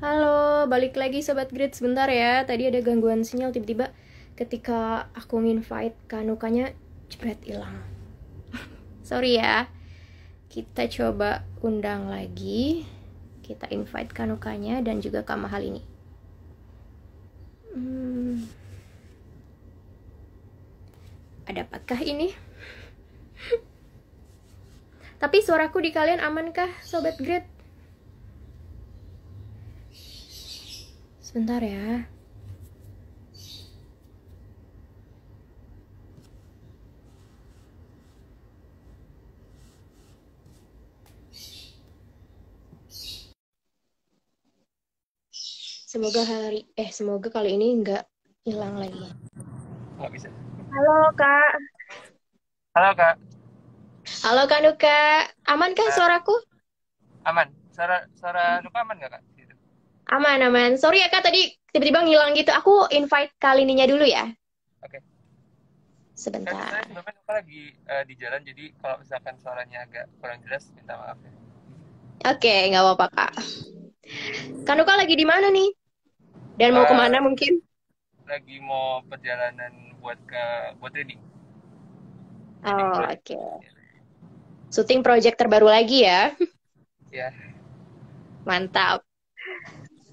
Halo, balik lagi Sobat Grid sebentar ya. Tadi ada gangguan sinyal tiba-tiba ketika aku nginvite Kanukanya jebret hilang. Sorry ya. Kita coba undang lagi. Kita invite Kanukanya dan juga Kak Mahal ini. Ada apakah ini? Tapi suaraku di kalian amankah Sobat Grid? Sebentar ya. Semoga kali ini nggak hilang lagi. Nggak bisa. Halo Kak. Halo Kak. Halo Kak Nuka. Amankah Eh, suaraku? aman. Suara Nuka aman nggak Kak? Gitu. Aman, aman. Sorry ya Kak, tadi tiba-tiba ngilang gitu. Aku invite Kalininya dulu ya. Oke. Kak, saya Sebentar. sebelumnya Nuka lagi di jalan, jadi kalau misalkan suaranya agak kurang jelas, minta maaf ya. Oke, nggak apa-apa Kak. Kanuka lagi di mana nih? Dan mau Eh, kemana mungkin? lagi mau perjalanan buat reading Oh, project. oke. Syuting project terbaru lagi ya. Ya, Mantap.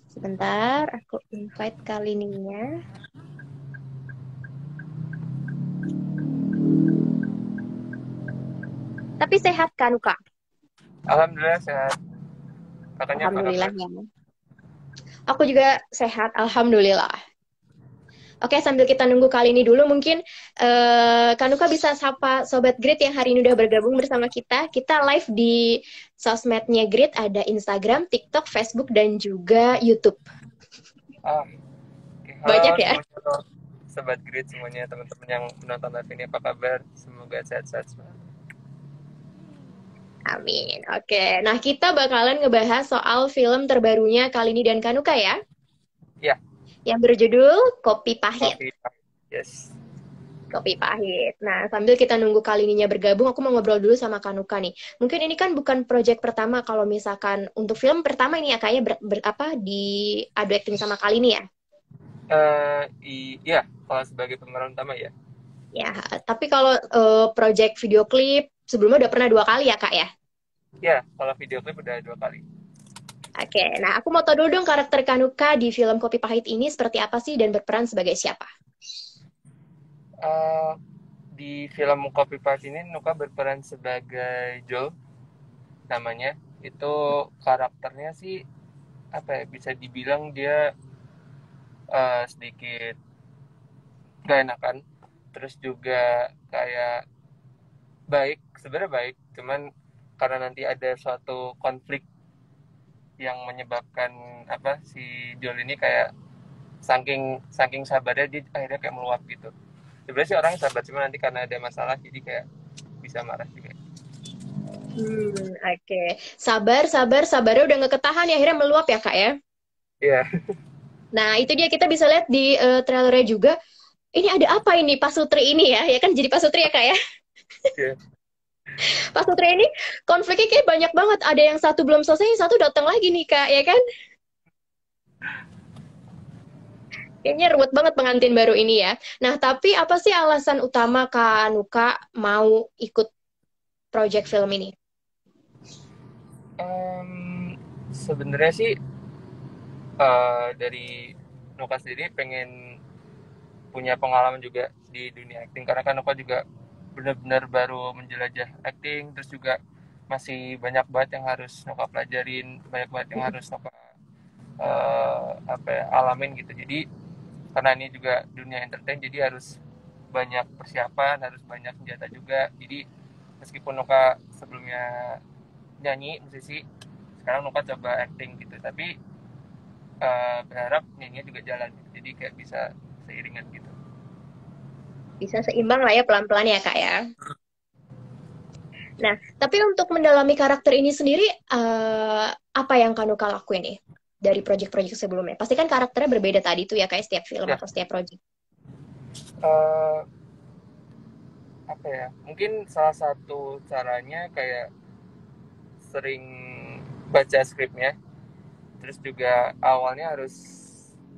Sebentar, aku invite Kalininya. Tapi sehat Kanuka? alhamdulillah sehat. Kakaknya apa Alhamdulillah kabar? ya. Aku juga sehat, Alhamdulillah. Oke, sambil kita nunggu kali ini dulu, mungkin Kanuka bisa sapa Sobat Grid yang hari ini udah bergabung bersama kita. Kita live di sosmednya Grid, ada Instagram, TikTok, Facebook, dan juga YouTube. Ah, oke. Halo Banyak ya? semuanya, halo. Sobat Grid semuanya, teman-teman yang menonton live ini apa kabar? Semoga sehat-sehat semua. Amin. Oke, nah kita bakalan ngebahas soal film terbarunya kali ini dan Kanuka ya, Ya, yang berjudul Kopi Pahit. kopi. Yes. Kopi Pahit. Nah, sambil kita nunggu kali ininya bergabung, aku mau ngobrol dulu sama Kanuka nih. Mungkin ini kan bukan project pertama kalau misalkan untuk film pertama ini ya kayaknya di adu acting sama kali ini ya. Iya, kalau sebagai pemeran utama ya. Ya, tapi kalau project video klip sebelumnya udah pernah 2 kali ya, Kak ya. Ya, kalau video klip udah 2 kali. Oke, nah aku mau tahu dulu dong karakter Kanuka di film Kopi Pahit ini seperti apa sih dan berperan sebagai siapa? Eh, di film Kopi Pas ini Nuka berperan sebagai Joel namanya. Itu karakternya sih apa ya, bisa dibilang dia sedikit gak enakan. Terus juga kayak baik, sebenarnya baik, cuman karena nanti ada suatu konflik yang menyebabkan apa si Joel ini kayak saking saking sabarnya dia akhirnya kayak meluap gitu. Sebenarnya sih orangnya sabar, cuma nanti karena ada masalah jadi kayak bisa marah juga. Oke. Sabar, sabar, sabarnya udah nggak ketahan ya akhirnya meluap ya, Kak ya. Iya. Nah, itu dia kita bisa lihat di trailernya juga. Ini ada apa ini Pak Sutri ini ya? Ya kan jadi Pak Sutri ya, Kak ya. Iya. Pak Sutri ini konfliknya kayak banyak banget. Ada yang satu belum selesai, yang satu datang lagi nih, Kak, ya kan? Kayaknya ruwet banget pengantin baru ini ya. Nah, tapi apa sih alasan utama Kak Nuka mau ikut project film ini? Sebenarnya sih dari Nuka sendiri pengen punya pengalaman juga di dunia acting, karena kan Nuka juga benar-benar baru menjelajah acting, terus juga masih banyak banget yang harus Nuka pelajarin, banyak banget yang harus Nuka apa ya, alamin gitu. Jadi karena ini juga dunia entertain, jadi harus banyak persiapan, harus banyak senjata juga. Jadi meskipun Nuka sebelumnya nyanyi musisi, sekarang Nuka coba acting gitu, tapi berharap nyanyinya juga jalan, jadi kayak bisa seiringan gitu. Bisa seimbang lah ya pelan-pelan ya, Kak ya. Nah, tapi untuk mendalami karakter ini sendiri, apa yang Kak Nuka lakuin nih dari project-project sebelumnya? Pasti kan karakternya berbeda tadi tuh ya, kayak setiap film Ya, atau setiap project. uh, apa ya, mungkin salah satu caranya kayak sering baca skripnya, Terus juga awalnya harus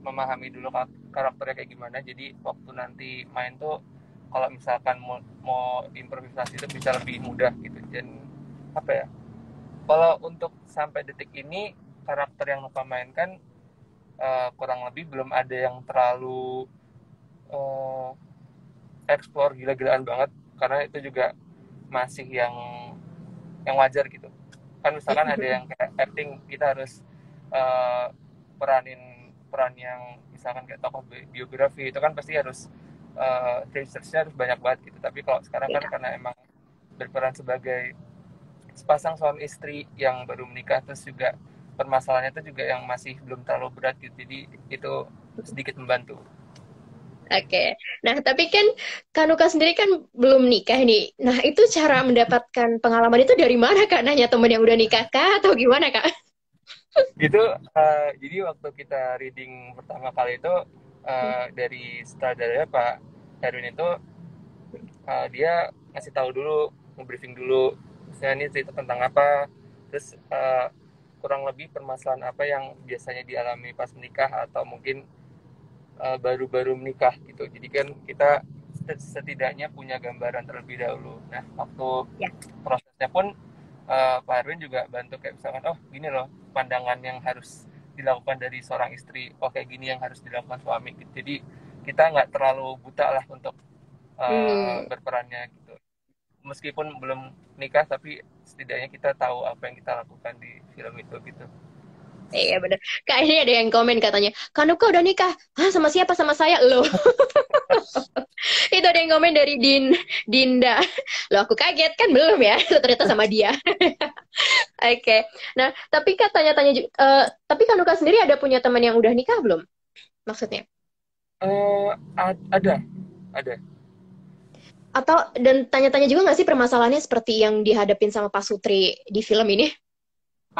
memahami dulu karakternya kayak gimana, jadi waktu nanti main tuh kalau misalkan mau improvisasi itu bisa lebih mudah gitu. Dan apa ya, kalau untuk sampai detik ini karakter yang Nova mainkan kurang lebih belum ada yang terlalu uh, explore gila-gilaan banget, karena itu juga masih yang wajar gitu. Kan misalkan ada yang kayak acting, kita harus uh, peranin peran yang misalkan kayak tokoh biografi, itu kan pasti harus research-nya harus banyak banget gitu. Tapi kalau sekarang kan Ya. karena emang berperan sebagai sepasang suami istri yang baru menikah, terus juga permasalahannya itu juga yang masih belum terlalu berat gitu, jadi itu sedikit membantu. Oke. Nah, tapi kan Kanuka sendiri kan belum nikah nih. Nah, itu cara mendapatkan pengalaman itu dari mana, Kak? Nanya temen yang udah nikah kah? Atau gimana, Kak? Gitu. Jadi waktu kita reading pertama kali itu dari sutradara Pak Herwin itu, dia ngasih tahu dulu, nge-briefing dulu, misalnya ini cerita tentang apa, terus kurang lebih permasalahan apa yang biasanya dialami pas menikah atau mungkin baru-baru menikah gitu. Jadi kan kita setidaknya punya gambaran terlebih dahulu. Nah, waktu Ya. prosesnya pun Pak Erwin juga bantu kayak misalkan, oh gini loh pandangan yang harus dilakukan dari seorang istri, oh kayak gini yang harus dilakukan suami gitu. Jadi kita nggak terlalu buta lah untuk Hmm. berperannya gitu. Meskipun belum nikah, tapi setidaknya kita tahu apa yang kita lakukan di film itu gitu. Iya bener. Kak, ini ada yang komen katanya, Kanuka udah nikah? Hah, sama siapa? Sama saya? Loh, itu ada yang komen dari Dinda. Loh, aku kaget kan belum ya? Ternyata sama dia. Oke. Nah, tapi Kak tanya-tanya tapi Kanuka sendiri ada punya teman yang udah nikah belum? Maksudnya? Ada, ada. Atau dan tanya-tanya juga nggak sih permasalahannya seperti yang dihadapin sama Pak Sutri di film ini?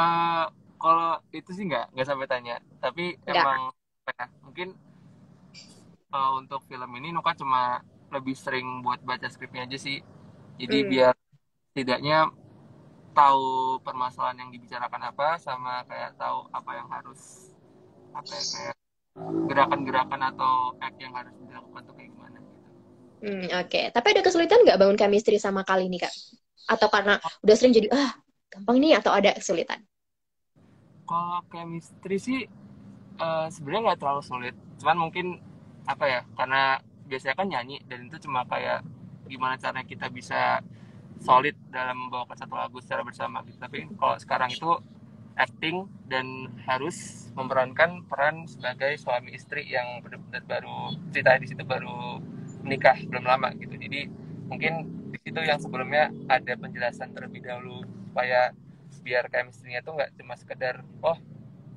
Eh, Kalau itu sih nggak sampai tanya, tapi Nggak. emang mungkin untuk film ini Nuka cuma lebih sering buat baca skripnya aja sih. Jadi Hmm. biar tidaknya tahu permasalahan yang dibicarakan apa, sama kayak tahu apa yang harus, apa ya, kayak gerakan-gerakan atau act yang harus dilakukan tuh kayak gimana gitu. Oke. Tapi ada kesulitan nggak bangun chemistry sama kali ini, Kak? Atau karena udah sering jadi, gampang nih, atau ada kesulitan? Kalau chemistry sih sebenarnya nggak terlalu sulit, cuman mungkin apa ya, karena biasanya kan nyanyi dan itu cuma kayak gimana caranya kita bisa solid dalam membawakan satu lagu secara bersama gitu. Tapi kalau sekarang itu acting dan harus memerankan peran sebagai suami istri yang benar-benar baru, cerita di situ baru menikah belum lama gitu. Jadi mungkin di situ yang sebelumnya ada penjelasan terlebih dahulu supaya biar chemistry-nya tuh nggak cuma sekedar oh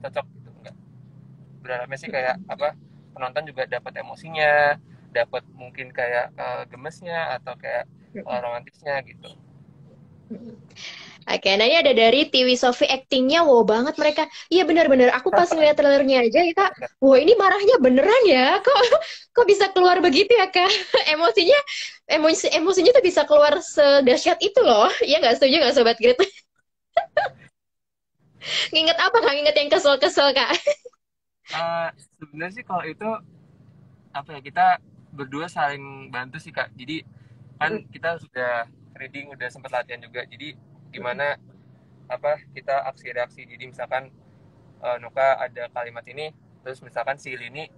cocok gitu, enggak. Berharapnya sih kayak apa, penonton juga dapat emosinya, dapat mungkin kayak gemesnya atau kayak romantisnya gitu. Oke, nah ini ada dari Tiwi Sofi, actingnya wow banget mereka. Iya benar-benar, aku pas ngeliat trailernya aja ya kak, wah ini marahnya beneran ya, kok bisa keluar begitu ya kak? Emosinya, emosinya tuh bisa keluar sedahsyat itu loh. Iya nggak, setuju nggak Sobat Grit? Nginget apa kak? Nginget yang kesel-kesel kak? Sebenarnya sih kalau itu apa ya, kita berdua saling bantu sih kak. Jadi kan kita sudah reading, udah sempat latihan juga, jadi gimana apa kita aksi reaksi. Jadi misalkan Nuka ada kalimat ini, terus misalkan si Lini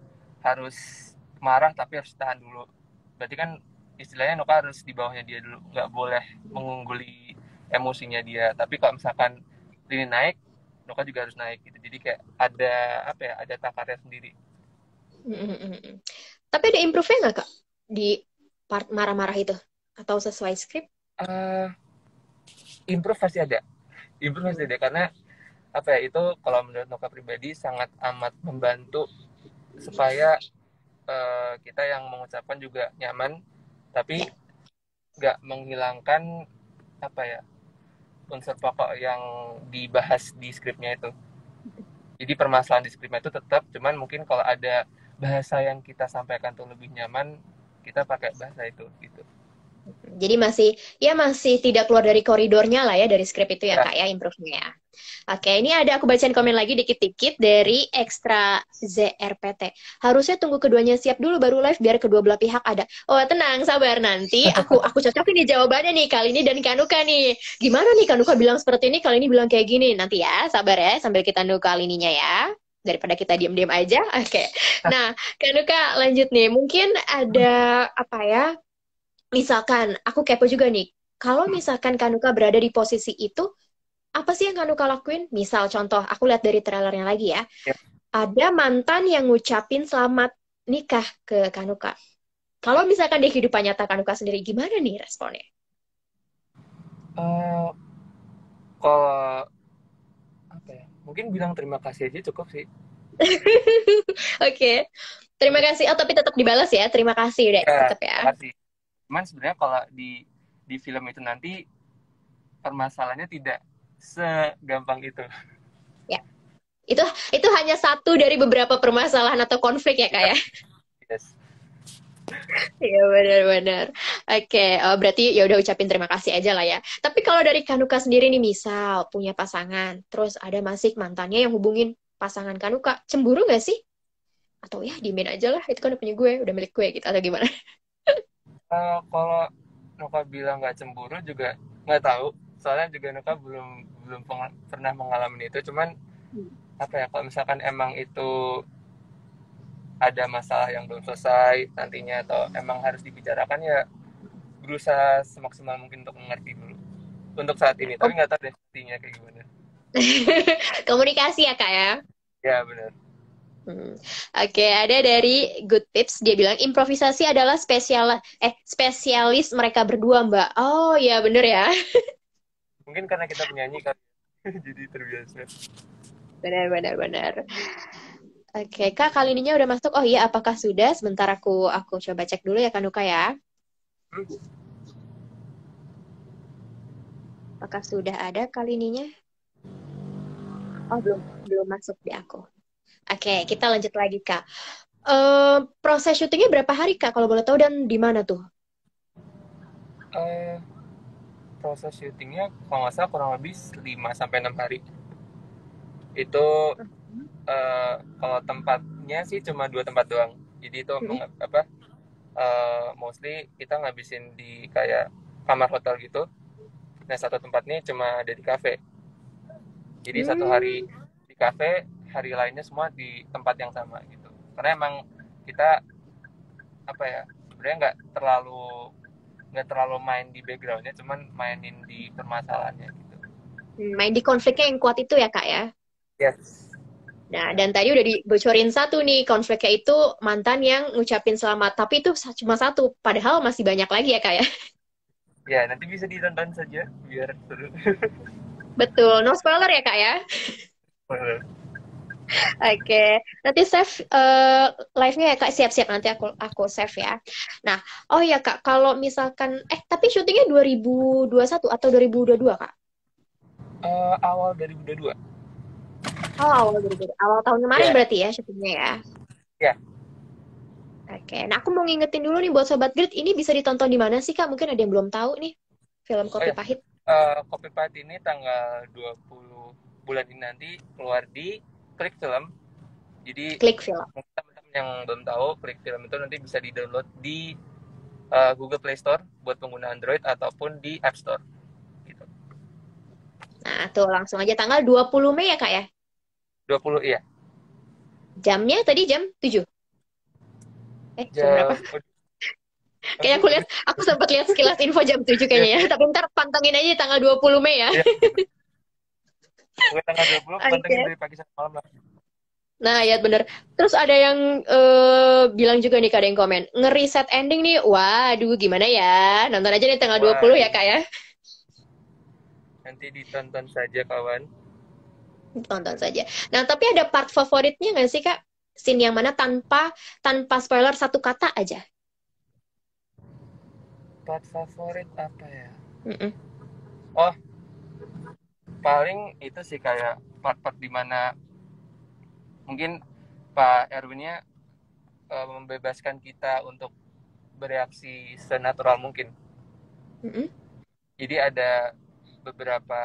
harus marah tapi harus tahan dulu, berarti kan istilahnya Nuka harus di bawahnya dia dulu, nggak boleh mengungguli emosinya dia. Tapi kalau misalkan Lini naik, Nuka juga harus naik gitu. Jadi kayak ada apa ya, ada takarnya sendiri. Tapi ada improve-nya nggak kak? Di part marah-marah itu? Atau sesuai skrip? uh, Improve pasti ada, improve pasti Hmm. ada, karena apa ya, itu kalau menurut Noka pribadi sangat amat membantu supaya kita yang mengucapkan juga nyaman, Ya. tapi nggak menghilangkan apa ya, unsur pokok yang dibahas di skripnya itu. Jadi permasalahan di skripnya itu tetap, cuman mungkin kalau ada bahasa yang kita sampaikan tuh lebih nyaman, kita pakai bahasa itu gitu. Jadi masih tidak keluar dari koridornya lah ya dari skrip itu ya Ya, kak ya improve-nya ya. Oke, ini ada aku bacain komen lagi dikit-dikit dari Ekstra ZRPT. Harusnya tunggu keduanya siap dulu baru live biar kedua belah pihak ada. Oh, tenang, sabar nanti. Aku cocokin nih jawabannya nih kali ini dan Kanuka nih. Gimana nih Kanuka bilang seperti ini, kali ini bilang kayak gini. Nanti ya, sabar ya sambil kita nunggu kali ininya ya. Daripada kita diam-diam aja. Oke. Nah, Kanuka lanjut nih. Mungkin ada apa ya? Misalkan aku kepo juga nih. Kalau misalkan Kanuka berada di posisi itu, apa sih yang Kanuka lakuin? Misal contoh, aku lihat dari trailernya lagi ya. Ya. Ada mantan yang ngucapin selamat nikah ke Kanuka. Kalau misalkan di kehidupan nyata Kanuka sendiri, gimana nih responnya? Eh, kalau apa ya? Mungkin bilang terima kasih aja cukup sih. Oke. Terima kasih. Oh, tapi tetap dibalas ya. Terima kasih udah Ya, tetap terima ya. kasih. Cuman sebenarnya kalau di film itu nanti permasalahannya tidak segampang itu. Ya. Itu hanya satu dari beberapa permasalahan atau konflik ya, Kak ya. Yes. Iya benar-benar. Oke, berarti ya udah ucapin terima kasih aja lah ya. Tapi kalau dari Kanuka sendiri nih, misal punya pasangan, terus ada masih mantannya yang hubungin pasangan Kanuka, cemburu nggak sih? Atau ya diemin aja lah, itu kan udah punya gue, udah milik gue gitu atau gimana? Kalau Noka bilang nggak cemburu juga nggak tahu. Soalnya juga Noka belum belum pernah mengalami itu. Cuman apa ya? Kalau misalkan emang itu ada masalah yang belum selesai nantinya atau emang harus dibicarakan ya berusaha semaksimal mungkin untuk mengerti dulu untuk saat ini. Tapi Oh, nggak tahu deh nantinya kayak gimana. komunikasi ya kak ya. Ya benar. Hmm. Oke, ada dari Good Tips, dia bilang improvisasi adalah spesialis mereka berdua Mbak. Oh ya bener ya. Mungkin karena kita penyanyi kan, jadi terbiasa. Benar benar benar. Oke, Kak, kali ininya udah masuk. Oh iya, apakah sudah? Sebentar aku coba cek dulu ya, Kanuka ya. Hmm. Apakah sudah ada kali ininya? Oh, belum belum masuk di aku. Oke, kita lanjut lagi, Kak. Proses syutingnya berapa hari, Kak? Kalau boleh tahu dan di mana tuh? Eh, Proses syutingnya kalau nggak salah kurang lebih 5 sampai 6 hari. Itu kalau tempatnya sih cuma 2 tempat doang. Jadi itu Mm-mm. apa? Mostly kita ngabisin di kayak kamar hotel gitu. Nah satu tempat nih cuma ada di kafe. Jadi satu hari Hmm, di kafe, hari lainnya semua di tempat yang sama gitu. Karena emang kita apa ya sebenarnya nggak terlalu main di backgroundnya, cuman mainin di permasalahannya gitu. main di konfliknya yang kuat itu ya, Kak ya. Yes. Nah, dan tadi udah dibocorin satu nih, konfliknya itu mantan yang ngucapin selamat. Tapi itu cuma satu, padahal masih banyak lagi ya, Kak ya. Ya nanti bisa ditonton saja biar seru. Betul, no spoiler ya, Kak ya. Oke, nanti save live-nya ya Kak, siap-siap nanti aku save ya. Nah, oh ya Kak, kalau misalkan tapi syutingnya 2021 atau 2022 Kak? Awal 2022. Oh, awal 2022. Awal tahun kemarin Ya, berarti ya syutingnya ya. ya. Oke, nah aku mau ngingetin dulu nih buat Sobat Grid, ini bisa ditonton di mana sih Kak? Mungkin ada yang belum tahu nih, film Oh Kopi ya, Pahit. Kopi Pahit ini tanggal 20 bulan ini nanti keluar di Klik Film. Jadi Klik film. teman-teman yang belum tahu, Klik Film itu nanti bisa di-download di Google Play Store buat pengguna Android ataupun di App Store gitu. Nah, tuh langsung aja tanggal 20 Mei ya Kak ya. 20 iya. Jamnya tadi jam 7. Jam berapa? Jam Kayaknya aku lihat, aku sempat lihat sekilas info jam 7 ya, kayaknya ya. Tapi ntar pantengin aja tanggal 20 Mei ya. ya, pokoknya tanggal 20 pantengin Oke. dari pagi sampai malam lah. Nah, ya bener. Terus ada yang bilang juga nih, Kak, ada yang komen. Ngeriset ending nih. Waduh, gimana ya? Nonton aja nih tanggal 20 ya, Waduh, Kak ya. nanti ditonton saja kawan. Tonton saja. Nah, tapi ada part favoritnya nggak sih, Kak? Scene yang mana tanpa spoiler satu kata aja. Part favorit apa ya? Mm-mm. Oh, paling itu sih kayak part-part dimana mungkin Pak Erwinnya membebaskan kita untuk bereaksi senatural mungkin. Mm-mm. Jadi ada beberapa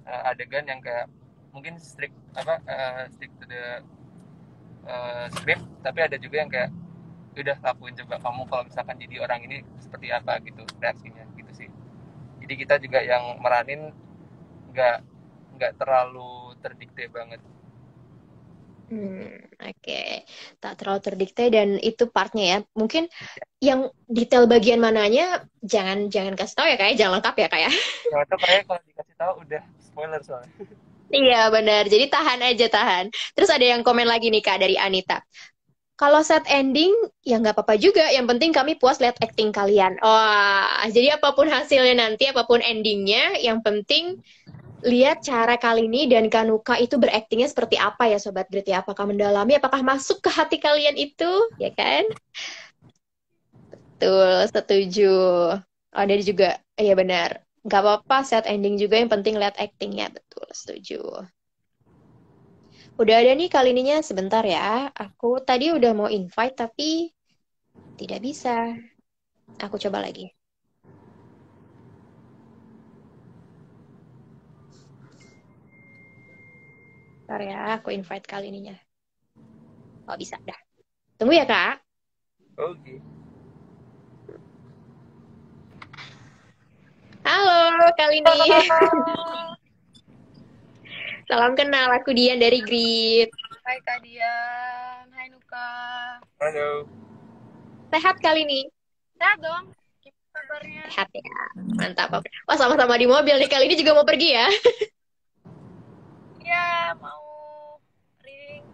adegan yang kayak mungkin stick to the script, tapi ada juga yang kayak udah lakuin coba kamu kalau misalkan jadi orang ini seperti apa gitu reaksinya gitu sih. Jadi kita juga yang meranin nggak nggak terlalu terdikte banget. Oke. Tak terlalu terdikte dan itu partnya ya. Mungkin yang detail bagian mananya jangan jangan kasih tahu ya kayak jangan lengkap ya kayak. Yang itu kayak kalau dikasih tahu udah spoiler soalnya. Iya benar. Jadi tahan aja tahan. Terus ada yang komen lagi nih Kak dari Anita. Kalau set ending ya nggak apa-apa juga. Yang penting kami puas lihat acting kalian. Wah, jadi apapun hasilnya nanti, apapun endingnya, yang penting lihat cara kali ini dan Kanuka itu beraktingnya seperti apa ya Sobat Grit ya. Apakah mendalami, apakah masuk ke hati kalian itu, ya kan? Betul, setuju. Oh, ada juga, iya benar. Nggak apa-apa set ending juga, yang penting lihat actingnya. Betul, setuju. Udah ada nih kali ininya, sebentar ya. Aku tadi udah mau invite, tapi tidak bisa. Aku coba lagi. Bentar ya, aku invite kali ininya. Oh, bisa, dah. Tunggu ya, Kak. Oke. Halo, kali ini. Salam kenal, aku Dian dari Grit. Hai Kak Dian, hai Nuka. Halo. Sehat kali ini? Sehat dong, gimana kabarnya? Sehat ya, mantap. Wah, sama-sama di mobil nih, kali ini juga mau pergi ya? Iya, mau reading.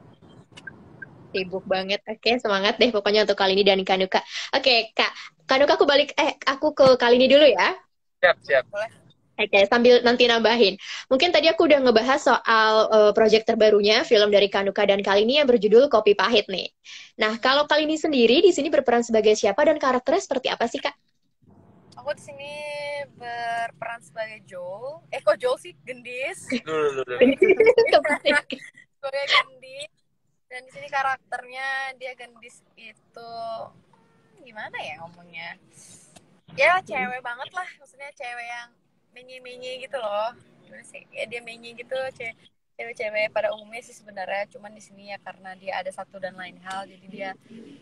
Sibuk banget, oke semangat deh pokoknya untuk kali ini dan Kanuka. Oke, Kak, Kanuka aku ke kali ini dulu ya. Siap. Boleh. Oke, sambil nanti nambahin. Mungkin tadi aku udah ngebahas soal proyek terbarunya, film dari Kanuka, dan kali ini yang berjudul Kopi Pahit nih. Nah, kalau kali ini sendiri, di sini berperan sebagai siapa dan karakternya seperti apa sih, Kak? Aku di sini berperan sebagai Joel. Kok Joel sih? Gendis. Dulu. Sebagai Gendis. Dan di sini karakternya dia Gendis itu gimana ya ngomongnya? Ya cewek banget lah, maksudnya cewek yang menye-menye gitu loh. Gimana sih? Ya dia menye gitu, cewek-cewek pada umumnya sih sebenarnya, cuman di sini ya karena dia ada satu dan lain hal, jadi dia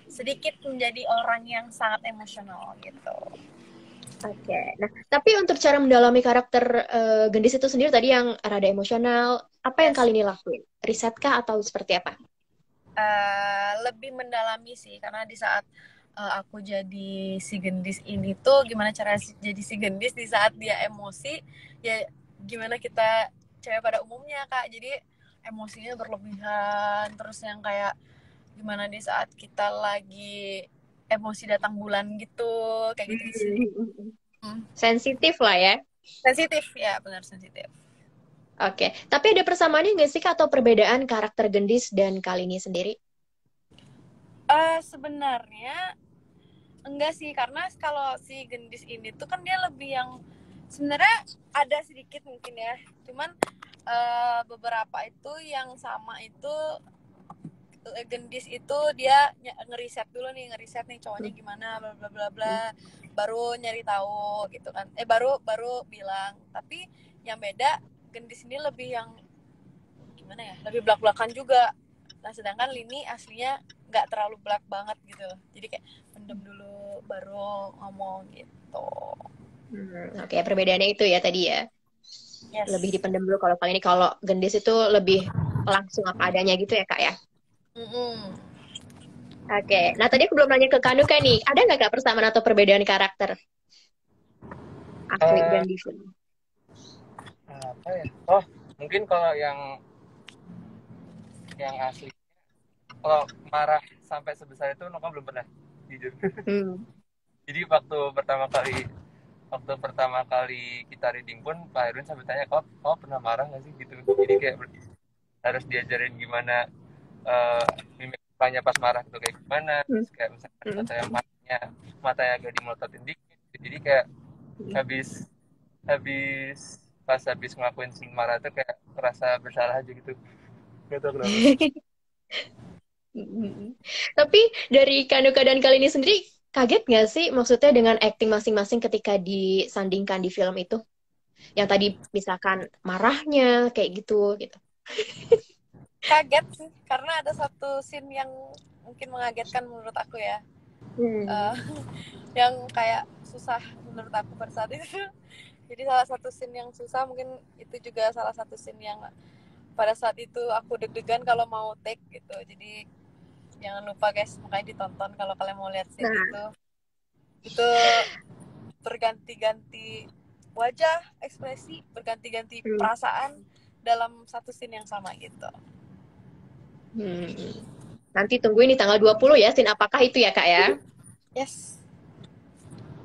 sedikit menjadi orang yang sangat emosional gitu. Oke, nah tapi untuk cara mendalami karakter Gendis itu sendiri tadi yang rada emosional, apa yang Yes. kali ini lakuin? Riset kah atau seperti apa? Lebih mendalami sih, karena di saat aku jadi si Gendis ini tuh gimana cara jadi si Gendis di saat dia emosi, ya gimana kita cewek pada umumnya Kak, jadi emosinya berlebihan, terus yang kayak gimana di saat kita lagi emosi datang bulan gitu, kayak gitu sih. Sensitif lah ya. Sensitif ya, benar sensitif. Oke, tapi ada persamaannya nggak sih Kak, atau perbedaan karakter Gendis dan kali ini sendiri? Sebenarnya enggak sih, karena kalau si Gendis ini tuh kan dia lebih yang sebenarnya ada sedikit mungkin ya, cuman beberapa itu yang sama itu Gendis itu dia ngeriset nih cowoknya gimana bla bla bla bla, baru nyari tahu gitu kan, baru bilang. Tapi yang beda Gendis ini lebih yang gimana ya, lebih belak-belakan juga. Nah sedangkan Lini aslinya nggak terlalu belak banget gitu loh, jadi kayak pendem dulu baru ngomong gitu. Oke, perbedaannya itu ya tadi ya. Yes. Lebih dipendam dulu kalau kali ini, kalau Gendis itu lebih langsung apa adanya gitu ya Kak ya. Oke, nah tadi aku belum nanya ke Kanuka nih, ada nggak Kak persamaan atau perbedaan karakter asli dan di film? Apa ya? Oh, mungkin kalau yang asli, kalau marah sampai sebesar itu Noka belum pernah, jujur. Jadi waktu pertama kali kita reading pun Pak Erwin sampai tanya, kau pernah marah nggak sih gitu. Jadi kayak harus diajarin gimana mimik mukanya pas marah itu kayak gimana, terus kayak misalkan matanya agak dimelototin dikit. Jadi kayak habis ngelakuin scene marah itu kayak merasa bersalah aja gitu. Gak tau kenapa. Tapi dari Kanuka dan kali ini sendiri kaget nggak sih maksudnya dengan acting masing-masing ketika disandingkan di film itu? Yang tadi misalkan marahnya kayak gitu gitu. Kaget sih, karena ada satu scene yang mungkin mengagetkan menurut aku ya. Eh, yang kayak susah menurut aku pada saat itu. Jadi salah satu scene yang susah, mungkin itu juga salah satu scene yang pada saat itu aku deg-degan kalau mau take gitu. Jadi jangan lupa guys, makanya ditonton kalau kalian mau lihat scene Nah, itu. Itu berganti-ganti wajah, ekspresi, berganti-ganti hmm. perasaan dalam satu scene yang sama gitu. Hmm. Nanti tungguin di tanggal 20 ya, scene apakah itu ya, Kak ya? Yes.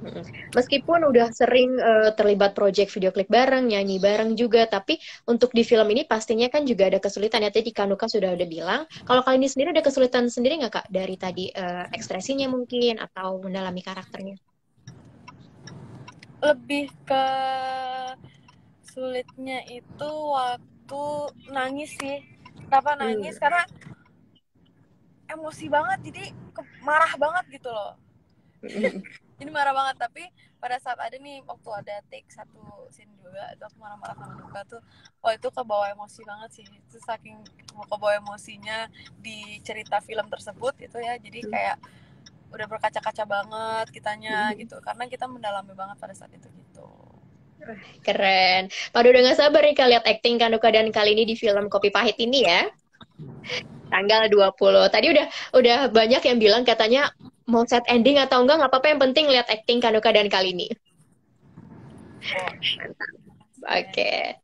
Mm. Meskipun udah sering terlibat project video klip bareng, nyanyi bareng juga, tapi untuk di film ini pastinya kan juga ada kesulitan ya. Tadi Kanuka sudah udah bilang. Kalau kali ini sendiri ada kesulitan sendiri nggak Kak? Dari tadi ekspresinya mungkin atau mendalami karakternya? Lebih ke sulitnya itu waktu nangis sih. Kenapa nangis? Hmm. Karena emosi banget, jadi marah banget gitu loh. Jadi marah banget, tapi pada saat ada nih, waktu ada take satu scene juga, itu aku marah-marah sama Duka tuh, oh itu kebawa emosi banget sih. Itu saking kebawa emosinya di cerita film tersebut itu ya, jadi kayak udah berkaca-kaca banget kitanya gitu, karena kita mendalami banget pada saat itu gitu. Keren. Pada udah gak sabar nih Kak lihat acting Kanuka dan kali ini di film Kopi Pahit ini ya. Tanggal 20. Tadi udah banyak yang bilang katanya mau set ending atau enggak apa-apa, yang penting lihat acting Kanuka dan kali ini. Oh, Mantap. Oke.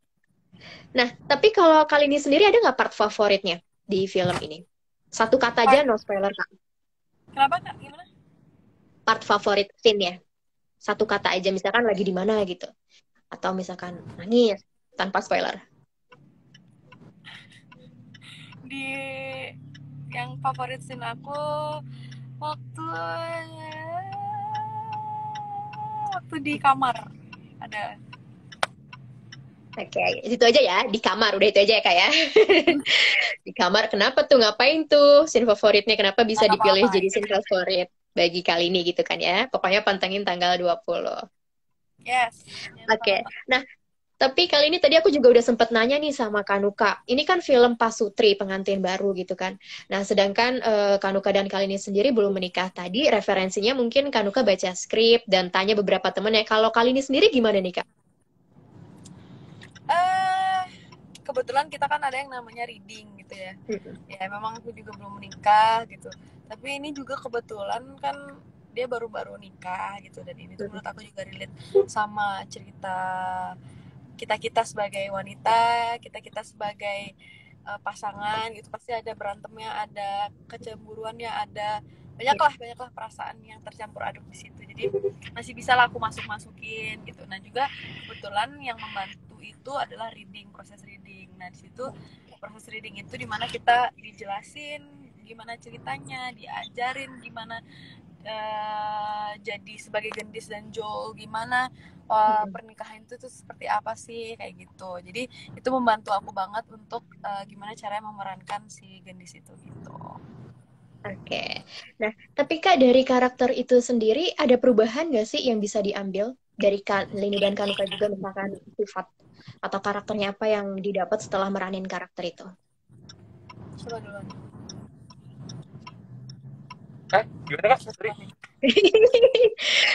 Nah, tapi kalau kali ini sendiri ada nggak part favoritnya di film ini? Satu kata aja, no spoiler Kak. kenapa Kak? Gimana? Part favorit scene-nya. Satu kata aja, misalkan lagi di mana gitu. Atau misalkan nangis, tanpa spoiler. Di yang favorit scene aku waktu waktu di kamar ada. Oke, itu aja ya, di kamar. Udah itu aja ya Kak ya. Di kamar, kenapa tuh? Ngapain tuh? Scene favoritnya kenapa bisa Nggak dipilih apa-apa. jadi scene favorit bagi kali ini gitu kan ya. Pokoknya pantengin tanggal 20. Yes. Oke. Nah, tapi kali ini tadi aku juga udah sempet nanya nih sama Kanuka. Ini kan film Pasutri, pengantin baru gitu kan. Nah, sedangkan Kanuka dan kali ini sendiri belum menikah tadi, referensinya mungkin Kanuka baca skrip dan tanya beberapa temennya. Kalau kali ini sendiri gimana nih, Kak? eh Kebetulan kita kan ada yang namanya reading gitu ya. Ya memang aku juga belum menikah gitu. Tapi ini juga kebetulan kan dia baru-baru nikah gitu, dan ini tuh menurut aku juga relate sama cerita kita sebagai wanita, kita sebagai pasangan gitu, pasti ada berantemnya, ada kecemburuannya, ada banyaklah perasaan yang tercampur aduk di situ. Jadi masih bisa lah aku masukin gitu. Nah juga kebetulan yang membantu itu adalah proses reading. Nah di situ proses reading itu dimana kita dijelasin gimana ceritanya, diajarin gimana jadi sebagai gendis dan Joel, gimana pernikahan itu tuh seperti apa sih, kayak gitu. Jadi itu membantu aku banget untuk gimana caranya memerankan si gendis itu gitu. Oke. Nah, tapi Kak dari karakter itu sendiri ada perubahan nggak sih yang bisa diambil dari Lini dan Kanuka juga, misalkan sifat atau karakternya apa yang didapat setelah meranin karakter itu? Coba duluan. Gimana Kak? Sorry.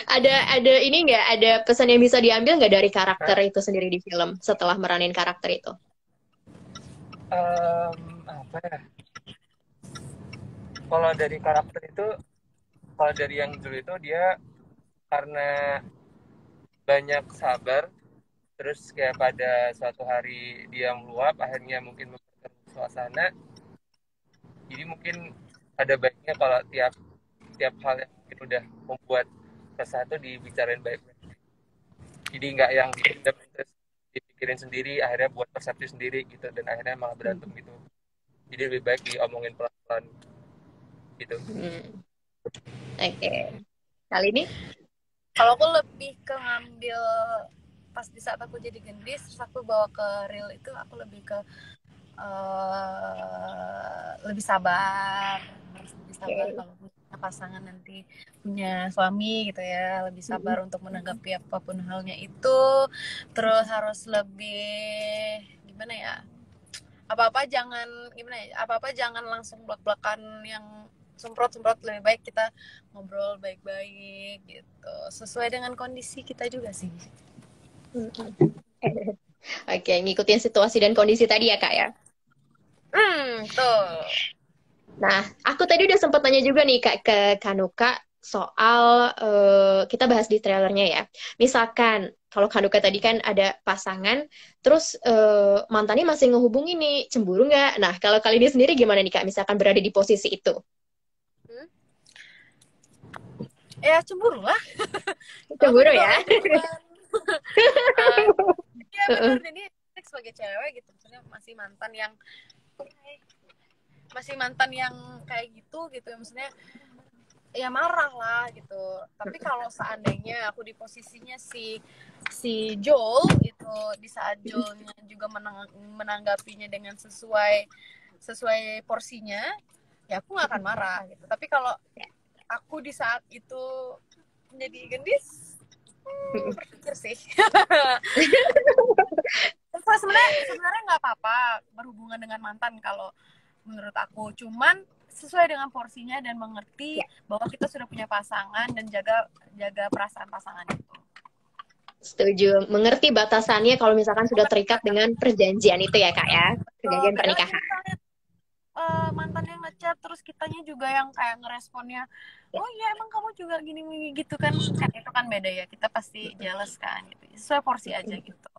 ada ini nggak, ada pesan yang bisa diambil nggak dari karakter itu sendiri di film setelah meranin karakter itu? Apa ya? Kalau dari karakter itu, kalau dari yang dulu itu dia karena banyak sabar, terus kayak pada suatu hari dia meluap, akhirnya mungkin memperkeruh suasana. Jadi mungkin ada baiknya kalau tiap hal yang mungkin udah membuat resah itu dibicarain baik-baik. Jadi nggak yang dipendam terus dipikirin sendiri, akhirnya buat persepsi sendiri gitu, dan akhirnya malah berantem gitu. Jadi lebih baik diomongin pelan-pelan gitu. Oke. Kali ini? Kalau aku lebih ke ngambil pas di saat aku jadi gendis, terus aku bawa ke real itu, aku lebih ke lebih sabar, harus lebih sabar kalau pasangan nanti punya suami gitu ya, lebih sabar untuk menanggapi apapun halnya itu. Terus harus lebih gimana ya, apa-apa jangan langsung blak-blakan yang semprot-semprot. Lebih baik kita ngobrol baik-baik gitu, sesuai dengan kondisi kita juga sih. Oke, ngikutin situasi dan kondisi tadi ya Kak ya. Tuh. Nah, aku tadi udah sempat nanya juga nih Kak ke Kanuka soal kita bahas di trailernya ya. Misalkan kalau Kanuka tadi kan ada pasangan, terus mantannya masih ngehubungin nih, cemburu nggak? Nah, kalau kali ini sendiri gimana nih Kak? Misalkan berada di posisi itu. Ya cemburu lah. Cemburu ya? Ya benar, jadi sebagai cewek gitu, maksudnya masih mantan yang kayak gitu maksudnya ya marah lah gitu. Tapi kalau seandainya aku di posisinya si Joel itu, di saat Joelnya juga menanggapinya dengan sesuai porsinya, ya aku nggak akan marah gitu. Tapi kalau aku di saat itu menjadi gendis, berpikir sih. sebenarnya nggak apa-apa berhubungan dengan mantan kalau menurut aku, cuman sesuai dengan porsinya dan mengerti bahwa kita sudah punya pasangan dan jaga perasaan pasangan itu. Setuju, mengerti batasannya kalau misalkan sudah terikat dengan perjanjian itu ya Kak ya, perjanjian pernikahan. Mantan yang ngechat terus kitanya juga yang kayak ngeresponnya, oh iya emang kamu juga gini gitu kan itu kan beda ya, kita pasti jealous kan gitu. Sesuai porsi aja gitu.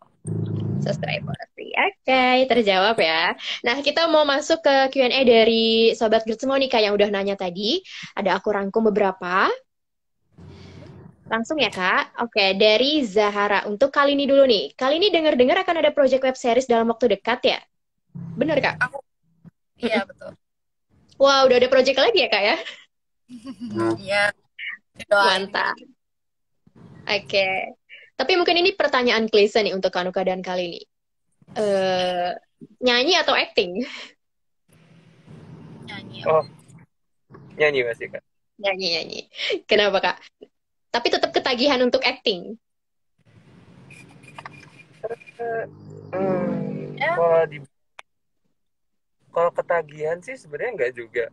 Sesuai porsi. Oke, terjawab ya. Nah, kita mau masuk ke Q&A dari Sobat Grit semua nih Kak yang udah nanya tadi. Ada aku rangkum beberapa. Langsung ya Kak. Oke, dari Zahara. Untuk kali ini dulu nih. Kali ini dengar-dengar akan ada project web series dalam waktu dekat ya? Bener Kak? Iya, betul. Wah, udah ada project lagi ya Kak ya? Iya. Mantap. Oke. Tapi mungkin ini pertanyaan klise nih untuk Kanuka dan kali ini. Nyanyi atau acting? Nyanyi. Oh, nyanyi masih Kak. Nyanyi. Kenapa Kak? Tapi tetap ketagihan untuk acting. Kalau ketagihan sih sebenarnya enggak juga.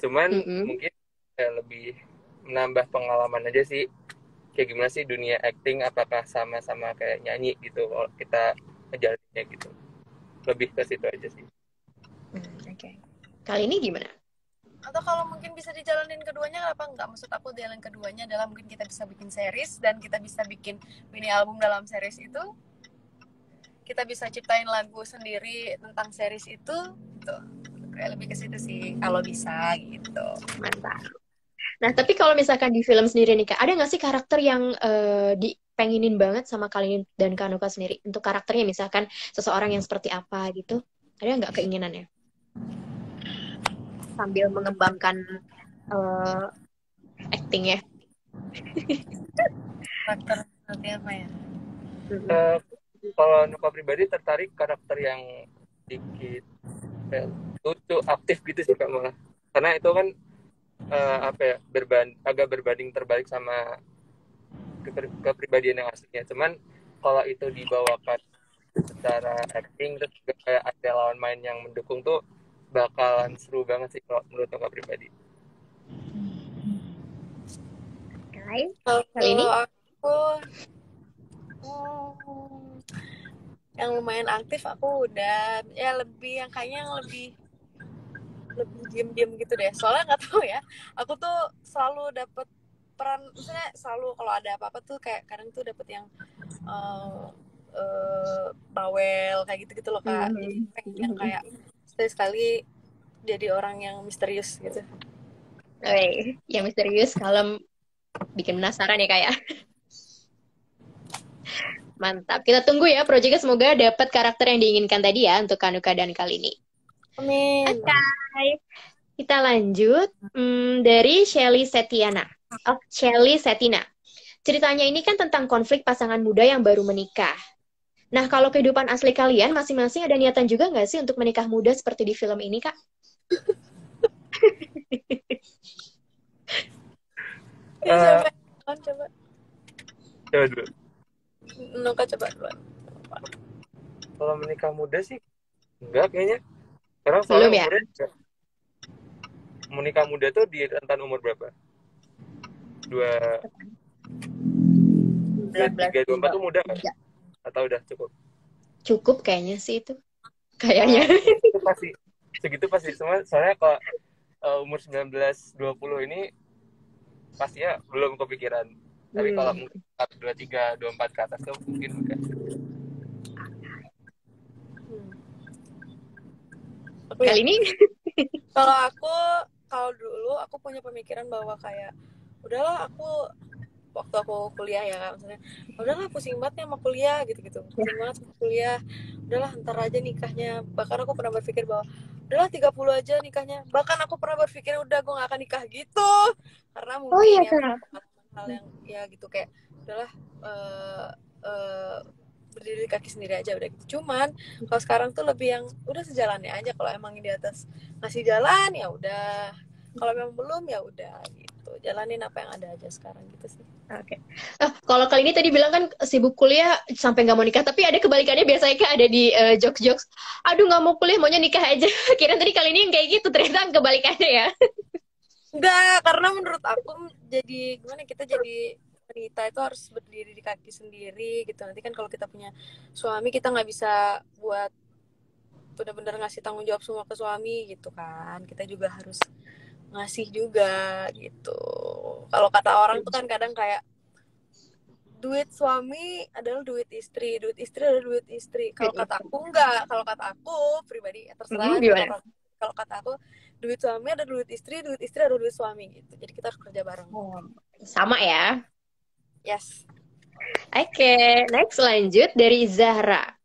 Cuman mungkin ya lebih menambah pengalaman aja sih. Kayak gimana sih dunia acting, apakah sama-sama kayak nyanyi gitu kalau kita ngejalaninnya gitu. Lebih ke situ aja sih. Oke. Kali ini gimana? Atau kalau mungkin bisa dijalanin keduanya, apa enggak? Maksud aku jalan keduanya adalah mungkin kita bisa bikin series dan kita bisa bikin mini album dalam series itu. Kita bisa ciptain lagu sendiri tentang series itu gitu. Kayak lebih ke situ sih kalau bisa gitu. Mantap. Nah, tapi kalau misalkan di film sendiri nih Kak, ada nggak sih karakter yang dipengenin banget sama kalian dan Kanuka sendiri? Untuk karakternya misalkan seseorang yang seperti apa gitu? Ada nggak keinginannya? Sambil mengembangkan actingnya. Karakter seperti apa ya? Kalau Nuka pribadi tertarik karakter yang sedikit lucu, aktif gitu sih Kak malah. Karena itu kan agak berbanding terbalik sama kepribadian yang aslinya. Cuman kalau itu dibawakan secara acting terus juga kayak ada lawan main yang mendukung tuh bakalan seru banget sih kalau menurut Nuka pribadi. Kali ini aku yang lumayan aktif, aku udah ya lebih yang kayaknya yang lebih diem-diem gitu deh. Soalnya nggak tahu ya, aku tuh selalu dapet peran, misalnya selalu kalau ada apa-apa tuh kayak kadang tuh dapet yang bawel kayak gitu loh Kak. Jadi pengen yang kayak sekali jadi orang yang misterius gitu. Yang misterius, kalem, bikin penasaran ya Kak ya. Mantap. Kita tunggu ya proyeknya, semoga dapat karakter yang diinginkan tadi ya untuk Kanuka dan kali ini. Amin. Oke. Kita lanjut dari Shelly Setina. Shelly Setina. Ceritanya ini kan tentang konflik pasangan muda yang baru menikah. Nah, kalau kehidupan asli kalian masing-masing ada niatan juga nggak sih untuk menikah muda seperti di film ini, Kak? siapa yang coba? Coba dulu. Nuka coba duluan. Kalau menikah muda sih enggak kayaknya. Karena Belum soalnya ya? umurnya menikah muda tuh di rentan umur berapa? 23, 24 tuh muda kan? Atau udah cukup? Cukup kayaknya sih itu. Kayaknya. Itu pasti segitu pasti semua. Soalnya kalau umur 19 20 ini pastinya belum kepikiran. Tapi kalau mungkin 23 24 ke atas tuh mungkin udah. Kali ini Kalau dulu aku punya pemikiran bahwa kayak udahlah aku waktu aku kuliah ya kan, maksudnya udahlah pusing banget nih sama kuliah gitu-gitu, pusing banget sama kuliah, udahlah ntar aja nikahnya. Bahkan aku pernah berpikir bahwa udahlah 30 aja nikahnya. Bahkan aku pernah berpikir udah gue gak akan nikah gitu karena mungkin hal yang ya gitu kayak udahlah berdiri di kaki sendiri aja udah gitu. Cuman kalau sekarang tuh lebih yang udah sejalannya aja. Kalau emang di atas ngasih jalan ya udah, kalau memang belum ya udah gitu, jalanin apa yang ada aja sekarang gitu sih. Oke. Kalau kali ini tadi bilang kan sibuk kuliah sampai nggak mau nikah, tapi ada kebalikannya biasanya kan ada di jokes-jokes. Aduh nggak mau kuliah, maunya nikah aja. Kira tadi kali ini yang kayak gitu, ternyata kebalikannya ya. Enggak, karena menurut aku jadi gimana, kita jadi wanita itu harus berdiri di kaki sendiri gitu. Nanti kan kalau kita punya suami, kita nggak bisa buat benar-benar ngasih tanggung jawab semua ke suami gitu kan. Kita juga harus ngasih juga gitu. Kalau kata orang tuh kan kadang kayak duit suami adalah duit istri adalah duit istri. Kalau kata aku enggak, kalau kata aku pribadi terserah. Kalau kata aku duit suami ada duit istri ada duit suami gitu. Jadi kita harus kerja bareng. Sama ya. Yes. Oke, next lanjut dari Zahra.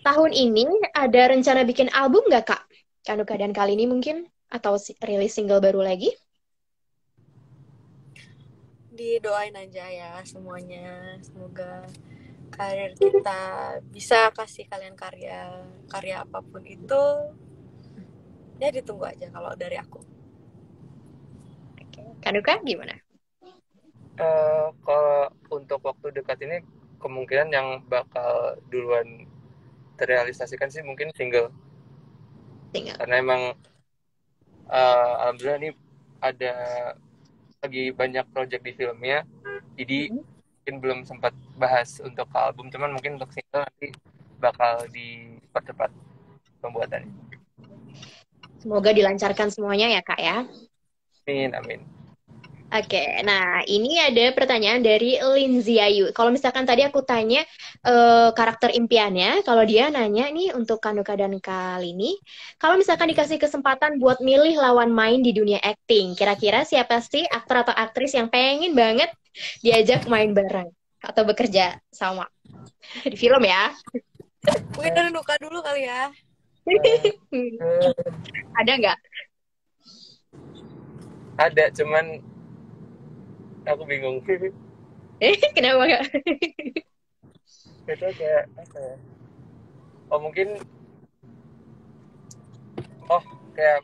Tahun ini ada rencana bikin album nggak Kak? Kanuka dan kali ini mungkin? Atau rilis single baru lagi? Didoain aja ya semuanya. Semoga karir kita bisa kasih kalian karya apapun itu. Ya ditunggu aja kalau dari aku. Oke. Kanuka gimana? Kalau untuk waktu dekat ini kemungkinan yang bakal duluan terrealisasikan sih mungkin single. Karena emang alhamdulillah ini ada lagi banyak project di filmnya, jadi mungkin belum sempat bahas untuk album, cuman mungkin untuk single nanti bakal dipercepat pembuatannya. Semoga dilancarkan semuanya ya Kak ya. Amin. Oke, nah ini ada pertanyaan dari Lindsay Ayu. Kalau misalkan tadi aku tanya karakter impiannya, kalau dia nanya nih untuk Kanuka dan kali ini, kalau misalkan dikasih kesempatan buat milih lawan main di dunia acting, kira-kira siapa sih aktor atau aktris yang pengen banget diajak main bareng atau bekerja sama di film ya? Mungkin dari Nuka dulu kali ya. Ada nggak? Ada, cuman aku bingung. Kenapa nggak? Itu kayak apa ya? Mungkin kayak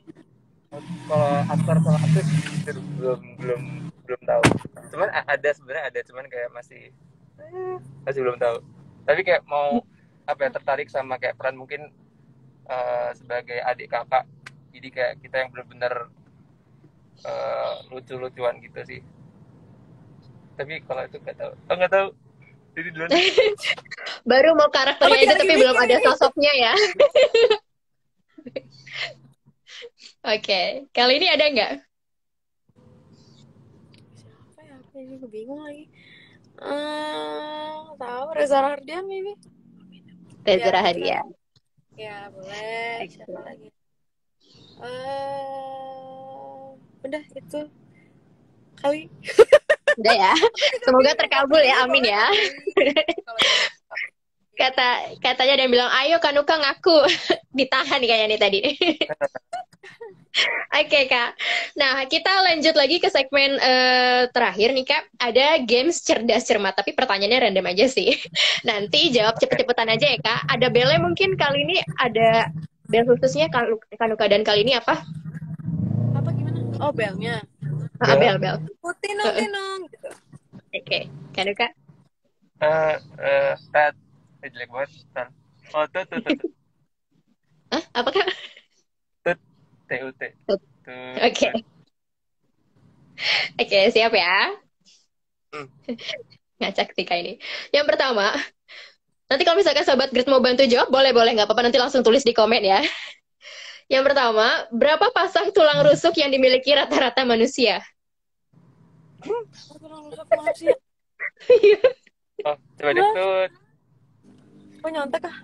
kalau aktor sama aktris belum tahu. Cuman sebenarnya ada, cuman kayak masih belum tahu. Tapi kayak mau tertarik sama kayak peran mungkin sebagai adik kakak. Jadi kayak kita yang benar-benar lucu-lucuan gitu sih. Tapi kalau itu nggak tahu. Jadi dulu baru mau karakternya aja tapi belum ada sosoknya ya. Oke, kali ini ada nggak? Siapa ya? Aku juga bingung lagi. Tahu Reza Rahardian maybe. Reza Rahardian. Ya boleh. Siapa lagi? Udah itu kali. Udah ya. Semoga terkabul ya, amin ya. Katanya ada yang bilang, ayo Kanuka ngaku. Ditahan kayaknya nih tadi. Oke Kak. Nah kita lanjut lagi ke segmen terakhir nih Kak. Ada games cerdas cermat, tapi pertanyaannya random aja sih. Nanti jawab cepet-cepetan aja ya Kak. Ada belnya mungkin kali ini, ada bel khususnya Kanuka dan kali ini apa? Apa gimana? Oh belnya. Bel, bel. Tinung tinung gitu. Oke, Kanuka. Tat. Jelek banget. Tat. Oh, tut. Hah? Apakah? Tut. TUT. Tut. Tut. Oke. Oke, siap ya. Ngacak tika ini. Yang pertama, nanti kalau misalkan Sobat Grit mau bantu jawab, boleh, nggak apa-apa, nanti langsung tulis di komen ya. Yang pertama, berapa pasang tulang rusuk yang dimiliki rata-rata manusia? Tulang rusuk manusia. Oh, coba deh. Tut. Kok nyontek ah?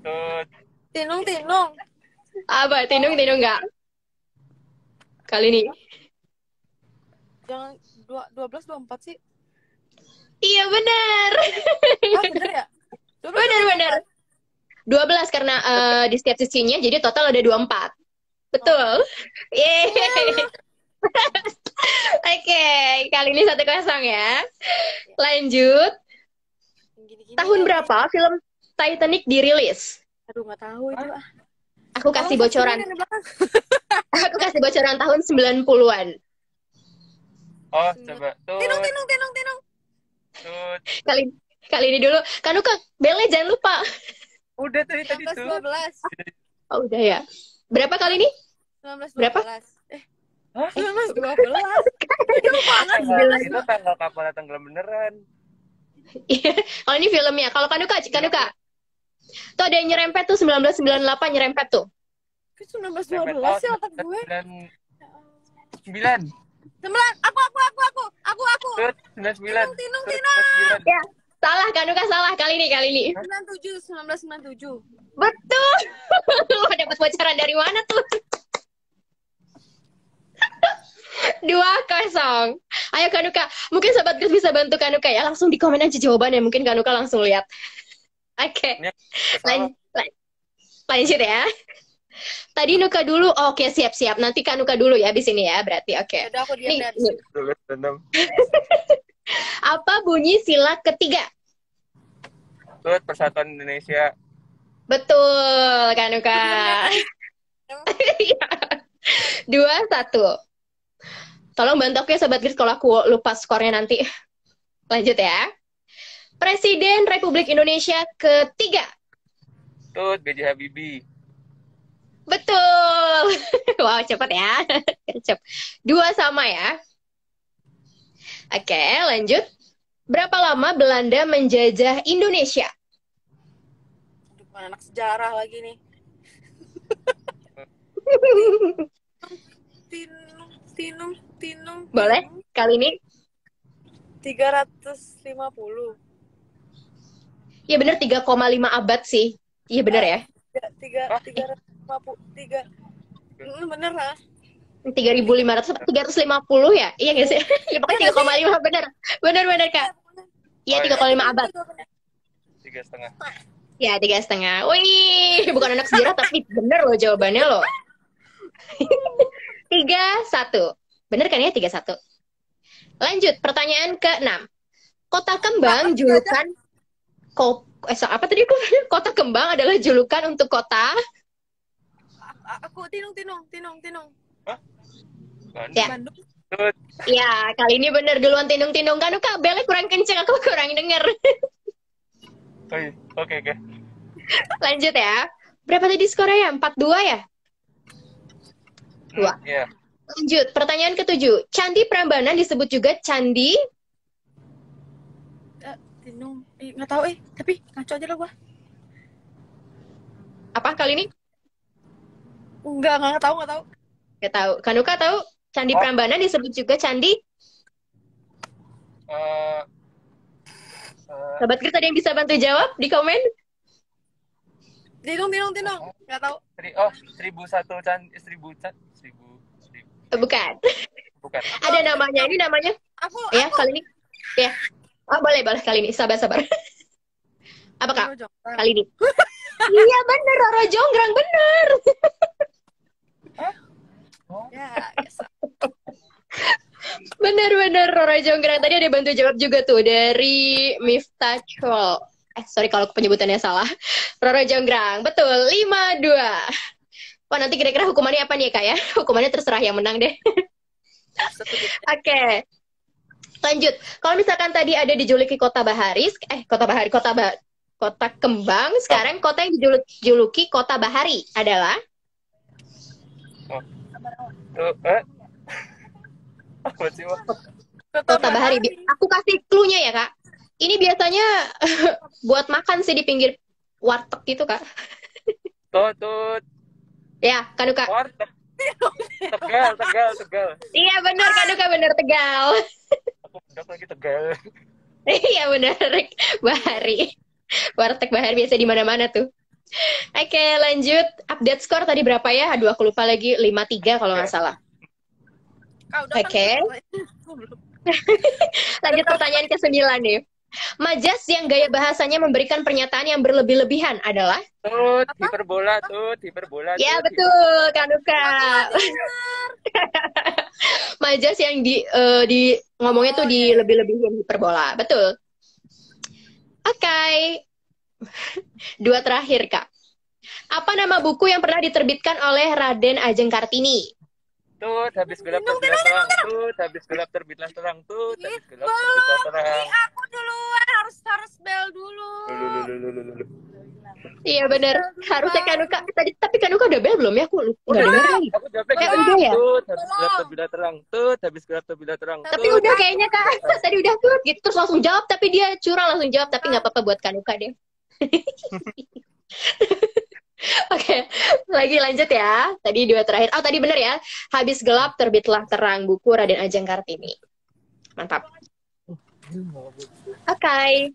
Tut. Tinung. Apa? Tinung nggak? Kali ini. Jangan 12 24 sih. Iya, benar. Ah, bener ya? 12, Benar. 12 karena di setiap sisinya, jadi total ada 24. Betul. Yeay. Oke, kali ini 1-0 ya. Lanjut. Gini-gini Tahun ya. berapa film Titanic dirilis? Aduh, nggak tahu itu ah. Aku kasih bocoran. Yang di belakang. Aku kasih bocoran tahun 90-an. Oh, coba. Tut. Tinung. Tut. Kali ini dulu. Kanuka, belnya jangan lupa. Udah tadi 19 tuh. 12. Oh, udah ya. Berapa kali ini? 19 12. Berapa? Hah? 19 12. Jauh banget. Itu tanggal kapalnya tenggelam beneran. Iya. Kalau ini filmnya. Kalau Kanuka. Tuh ada yang nyerempet tuh 1998 nyerempet tuh. 19 12 sih otak gue. 9. 9. Aku. Tut. 99. Tinung. Ya, salah Kanuka, salah kali ini. 1997. Betul. Lo dapat bocoran dari mana tuh? 2-0. Ayo Kanuka, mungkin Sobat Grit bisa bantu Kanuka ya. Langsung di komen aja jawabannya, mungkin Kanuka langsung lihat. Oke. Lanjut ya. Tadi Nuka dulu. Oke, siap. Nanti Kanuka dulu ya di sini ya, berarti. Oke. Udah aku diam Nih, dari. apa bunyi sila ketiga? Tut. Persatuan Indonesia. Betul, Kanuka. 2-1. Tolong bantu aku ya Sobat Grit kalau aku lupa skornya nanti. Lanjut ya. Presiden Republik Indonesia ketiga. Tut. B.J. Habibie. Betul. Wow, cepat ya. Cep. 2 sama ya. Oke, lanjut. Berapa lama Belanda menjajah Indonesia? Aduh, bukan anak sejarah lagi nih. Tinung. Boleh? Kali ini? 350. Iya bener, 3,5 abad sih. Iya bener ya. 350. Bener lah. 3.500, 350 ya? Iya nggak sih? Ya pokoknya 3,5 bener. Bener Kak. Iya 3,5 abad. 3,5. Ya 3,5. Wih, bukan anak sejarah tapi bener loh jawabannya loh. 3-1. Bener kan ya 3-1? Lanjut, pertanyaan ke-6. Kota Kembang julukan apa tadi aku? Kota Kembang adalah julukan untuk kota. Aku tinung. Hah? Ya. Bandung. Tut. Ya, kali ini bener duluan tinung kan Kak, belnya kurang kenceng, aku kurang denger. Oke. Lanjut ya. Berapa tadi skornya ya? 4-2 ya? 2. Iya. Lanjut, pertanyaan ke-7. Candi Prambanan disebut juga Candi Tinung. Nggak tahu tapi ngaco aja lah gua. apa kali ini? Nggak tahu. Gak tahu. Kanuka tahu? Candi Prambanan disebut juga Candi. Sobat Grit ada yang bisa bantu jawab di komen? Tinung. Nggak tahu. 1001 candi. 1000. Bukan. Bukan. Ada namanya. Ini namanya. Aku. Kali ini. Ya. Oh, boleh kali ini. Sabar. Apa Kak? Kali ini. Iya bener, Roro Jonggrang bener. Ya, Bener Roro Jonggrang. Tadi ada bantu jawab juga tuh dari Miftah Chol. Sorry kalau penyebutannya salah. Roro Jonggrang. Betul. 5-2. Wah, nanti kira-kira hukumannya apa nih Kak ya? Hukumannya terserah yang menang deh. Setuju. Oke, lanjut. Kalau misalkan tadi ada dijuluki kota bahari, kota kembang, sekarang kota yang dijuluki kota bahari adalah Oh, apa sih, Wak? Kota kota bahari. bahari. Aku kasih clue-nya ya, Kak. Ini biasanya buat makan sih di pinggir warteg gitu, Kak. Tutut. Ya, Kanuka. Warteg. Tegal. Iya, benar, Kanuka, benar, Tegal. Aku bedak lagi Tegal. Iya, benar. Bahari. Warteg bahari biasa di mana-mana tuh. Oke, lanjut. Update skor tadi berapa ya? Aduh, aku lupa lagi. 5-3 kalau nggak salah. Udah kan? Oke. Lanjut pertanyaan ke-9 nih. Majas yang gaya bahasanya memberikan pernyataan yang berlebih-lebihan adalah? Hiperbola. Ya, betul, Kanuka. Majas yang di ngomongnya tuh di lebih-lebihin hiperbola. Betul. Oke. 2 terakhir, Kak. Apa nama buku yang pernah diterbitkan oleh Raden Ajeng Kartini? Habis gelap terbitlah terang. Habis gelap terbitlah terang. Habis gelap terbitlah terang. Aku duluan harus bel dulu. Iya benar. Harusnya Kanuka tapi Kanuka udah bel belum ya? Aku nggak dengar lagi. Aku jawabnya gini. Udah ya? Habis gelap terbitlah terang. Habis gelap terbitlah terang. Tapi udah kayaknya Kak. Tadi udah tuh gitu terus langsung jawab tapi dia curang langsung jawab tapi nggak apa-apa buat Kanuka deh. Oke, lagi lanjut ya. Tadi 2 terakhir. Oh, tadi bener ya. Habis gelap terbitlah terang, buku Raden Ajeng Kartini. Mantap. Oke.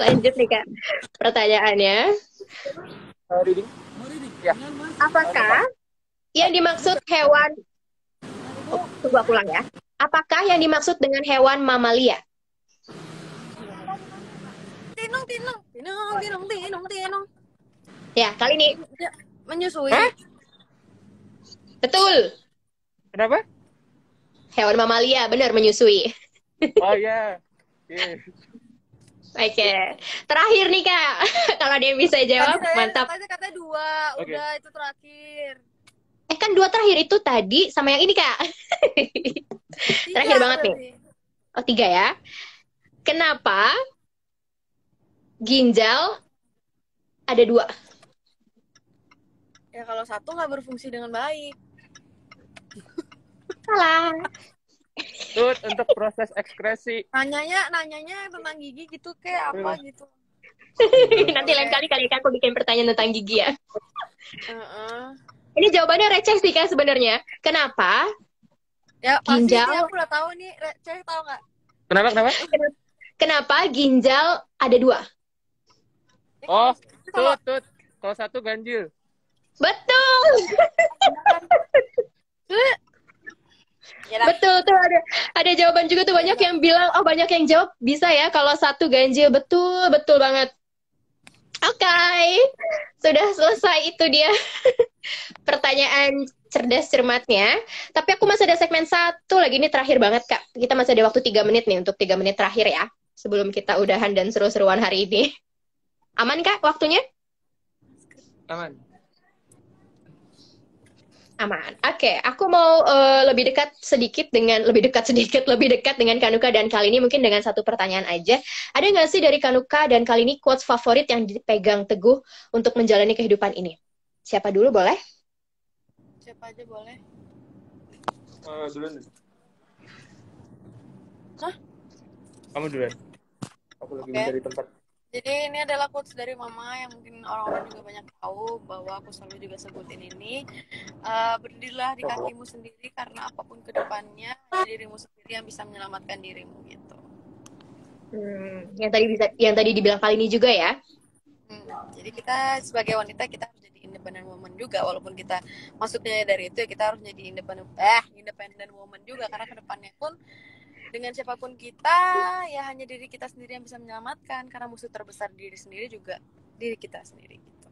Lanjut nih, Kak. Pertanyaannya. Ya. Apakah yang dimaksud hewan... Oh, tunggu aku ulang ya. Apakah yang dimaksud dengan hewan mamalia? Tinung. Ya, kali ini. Menyusui. Betul. Kenapa? Hewan mamalia, benar menyusui. Oh ya. Oke. Terakhir nih, Kak. Kalau dia bisa jawab, mantap. Katanya 2. Udah, itu terakhir. Kan 2 terakhir itu tadi sama yang ini, Kak. Terakhir banget nih. Oh, 3 ya. Kenapa ginjal ada 2? Ya kalau 1 nggak berfungsi dengan baik. Salah. Untuk proses ekskresi. Nanyanya tentang gigi gitu kayak apa gitu. Nanti lain kali Kak aku bikin pertanyaan tentang gigi ya. Ini jawabannya receh sih Kak sebenarnya. Kenapa? Ya pasti ginjal... aku udah tahu nih. Receh tahu nggak? Kenapa ginjal ada 2? Oh, tut. Kalau 1 ganjil. Betul. Betul tuh ada jawaban juga tuh banyak yang bilang banyak yang jawab bisa ya kalau 1 ganjil betul banget. Oke. Sudah selesai itu dia pertanyaan cerdas cermatnya. Tapi aku masih ada segmen 1 lagi, ini terakhir banget Kak. Kita masih ada waktu 3 menit nih untuk 3 menit terakhir ya sebelum kita udahan dan seru-seruan hari ini. Aman Kak waktunya? Aman. Oke, aku mau lebih dekat dengan Kanuka dan kali ini mungkin dengan 1 pertanyaan aja. Ada nggak sih dari Kanuka dan kali ini quotes favorit yang dipegang teguh untuk menjalani kehidupan ini? Siapa dulu boleh? Siapa aja boleh. Duluan. Hah? Kamu duluan. Aku lagi mencari tempat. Jadi ini adalah quotes dari mama yang mungkin orang-orang juga banyak tahu bahwa aku selalu juga sebutin ini. Berdirilah di kakimu sendiri karena apapun ke depannya dirimu sendiri yang bisa menyelamatkan dirimu gitu. Yang tadi dibilang kali ini juga ya. Jadi kita sebagai wanita kita harus jadi independent woman juga, walaupun kita maksudnya dari itu ya kita harus jadi independent woman juga karena ke depannya pun dengan siapapun kita, ya hanya diri kita sendiri yang bisa menyelamatkan. Karena musuh terbesar diri sendiri juga diri kita sendiri. Gitu.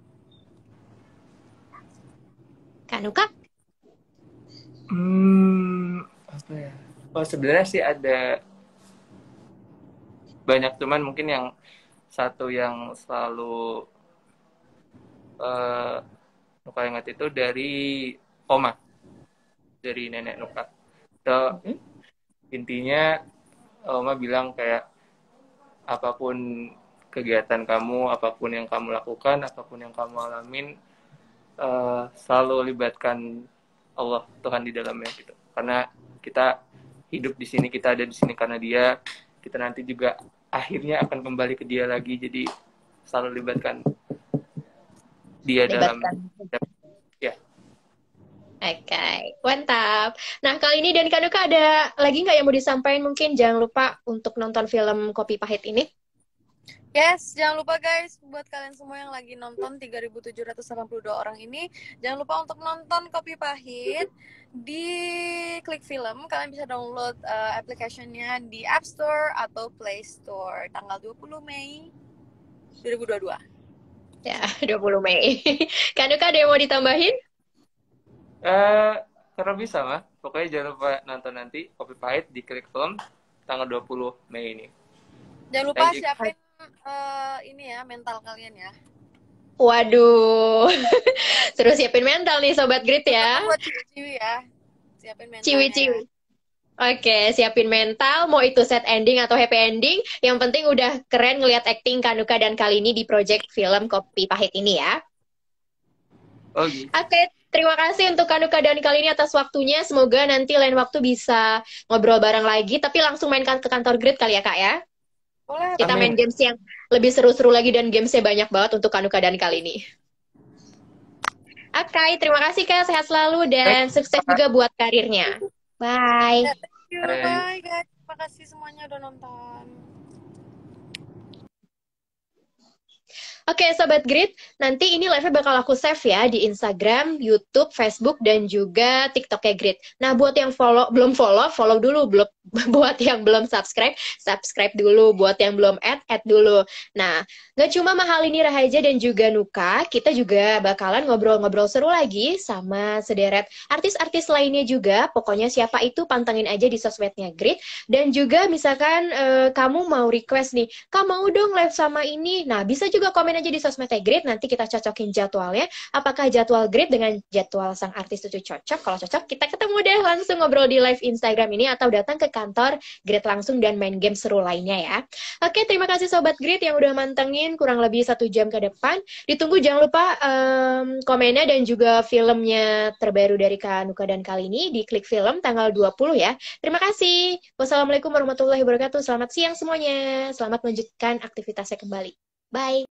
Kanuka? Apa ya? Sebenarnya sih ada banyak, cuman mungkin yang satu yang selalu lupa ingat itu dari Oma. dari nenek Nuka. So, intinya Oma bilang kayak apapun kegiatan kamu, apapun yang kamu lakukan, apapun yang kamu alamin, selalu libatkan Allah Tuhan di dalamnya gitu. Karena kita hidup di sini, kita ada di sini karena Dia. Kita nanti juga akhirnya akan kembali ke Dia lagi. Jadi selalu libatkan Dia dalam ya. Oke, mantap. Nah, kali ini dan Kanuka ada lagi nggak yang mau disampaikan? Mungkin jangan lupa untuk nonton film Kopi Pahit ini. Yes, jangan lupa guys, buat kalian semua yang lagi nonton 3.782 orang ini, jangan lupa untuk nonton Kopi Pahit di Klik Film. Kalian bisa download application-nya di App Store atau Play Store tanggal 20 Mei 2022. Ya, 20 Mei. Kanuka ada yang mau ditambahin? Karena bisa mah, pokoknya jangan lupa nonton nanti Kopi Pahit di Klik Film tanggal 20 Mei ini. Jangan lupa siapin ini ya, mental kalian ya. Waduh, terus siapin mental nih Sobat Grit ya. Buat ciwi-ciwi ya, siapin mentalnya. Ciwi-ciwi. Oke, siapin mental, mau itu sad ending atau happy ending, yang penting udah keren ngelihat acting Kanuka dan kali ini di project film Kopi Pahit ini ya. Oke, terima kasih untuk Kanuka dan kali ini atas waktunya. Semoga nanti lain waktu bisa ngobrol bareng lagi, tapi langsung main ke kantor Grit kali ya Kak ya. Boleh. Kita main games yang lebih seru-seru lagi dan gamesnya banyak banget untuk Kanuka dan kali ini. Oke, terima kasih Kak, sehat selalu dan sukses juga buat karirnya. Bye. Thank you, bye guys. Terima kasih semuanya udah nonton. Oke, Sobat Grit, nanti ini live-nya bakal aku save ya di Instagram, YouTube, Facebook, dan juga TikTok-nya Grit. Nah, buat yang belum follow dulu. Buat yang belum subscribe dulu. Buat yang belum add dulu. Nah, nggak cuma Mahalini Rahaja dan juga Nuka, kita juga bakalan ngobrol-ngobrol seru lagi sama sederet artis-artis lainnya juga. Pokoknya siapa itu, pantengin aja di sosmednya Grit. Dan juga misalkan kamu mau request nih, Kak mau dong live sama ini. Nah, bisa juga komen aja di sosmednya Grit, nanti kita cocokin jadwalnya. Apakah jadwal Grit dengan jadwal sang artis itu cocok? Kalau cocok, kita ketemu deh langsung ngobrol di live Instagram ini atau datang ke kantor Grit langsung dan main game seru lainnya ya. Oke, terima kasih Sobat Grit yang udah mantengin kurang lebih 1 jam ke depan. Ditunggu jangan lupa komennya dan juga filmnya terbaru dari Kanuka dan kali ini di Klik Film tanggal 20 ya. Terima kasih. Wassalamualaikum warahmatullahi wabarakatuh. Selamat siang semuanya. Selamat melanjutkan aktivitasnya kembali. Bye.